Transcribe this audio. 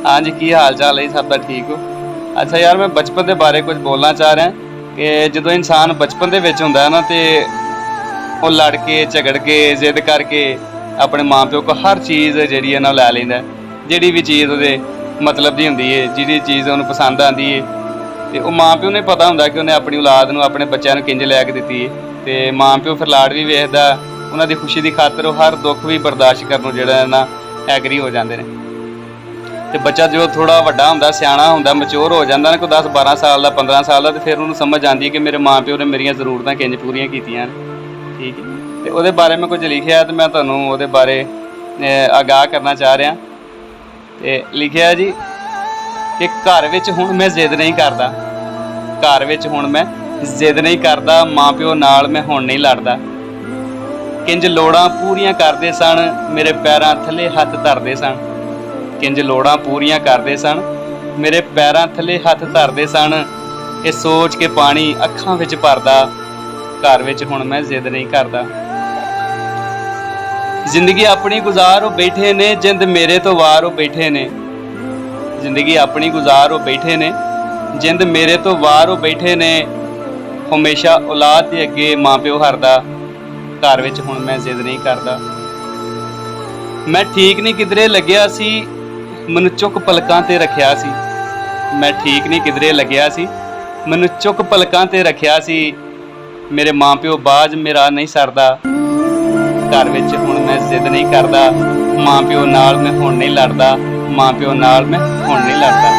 हाँ जी, की हाल चाल है सब दा ठीक हो। अच्छा यार, मैं बचपन के बारे कुछ बोलना चाह रहा कि जो इंसान बचपन के होंदा है ना, तो वो लड़ के झगड़ के जिद करके अपने माँ प्यो को हर चीज़ जी है ना लै लेंदा है। जिहड़ी भी चीज़ वो मतलब की होंदी है, जिहड़ी चीज़ उन्हें पसंद आती है, तो वो माँ प्यो ने पता होंदा कि उन्हें अपनी औलाद नूं अपने बच्चों किंज लै के दित्ती है। तो माँ प्यो फिर लाड भी वेखदा, उन्हां दी खुशी की खातर हर दुख भी बर्दाश्त करनों जिहड़ा ना एग्री हो जाते हैं। तो बच्चा जो थोड़ा वड्डा होंदा, सियाणा होंदा, मैच्योर हो जाता ना, कोई 10-12 साल का 15 साल का, तो फिर उन्होंने समझ आती है कि मेरे माँ प्यो ने मेरिया जरूरतां किंज पूरियां कीतियां। ठीक है, तो वो बारे में कुछ लिखिया, तो मैं तुहानूं वो बारे आगाह करना चाह रहा। तो लिखिया जी कि घर विच हुण मैं जिद नहीं करता, घर विच हुण मैं जिद नहीं करता, माँ प्यो नाल मैं हुण नहीं लड़दा। किंज लोड़ां पूरियां करदे सन, मेरे पैरां थल्ले हत्थ धरदे सन। किंज लोड़ां पूरियां करदे सन, मेरे पैरां थल्ले हत्थ धरदे सन। ये सोच के पानी अखां विच भरदा, घर विच हुण मैं जिद नहीं करदा। जिंदगी अपनी गुजार बैठे ने, जिंद मेरे तो वार बैठे ने। जिंदगी अपनी गुजार बैठे ने, जिंद मेरे तो वार बैठे ने। हमेशा औलाद दे अगे माँ प्यो हरदा, घर विच हुण मैं जिद नहीं करदा। मैं ठीक नहीं किधरे लग्या सी, मैनू चुक पलकां ते रखिया सी। मैं ठीक नहीं किधरे लग्या सी, मैनू चुक पलकां ते रखिया सी। मेरे माँ प्यो बाज मेरा नहीं सरदा, घर विच हुण मैं जिद नहीं करदा। माँ प्यो नाल मैं हुण नहीं लड़दा, माँ प्यो नाल मैं हुण नहीं लड़दा।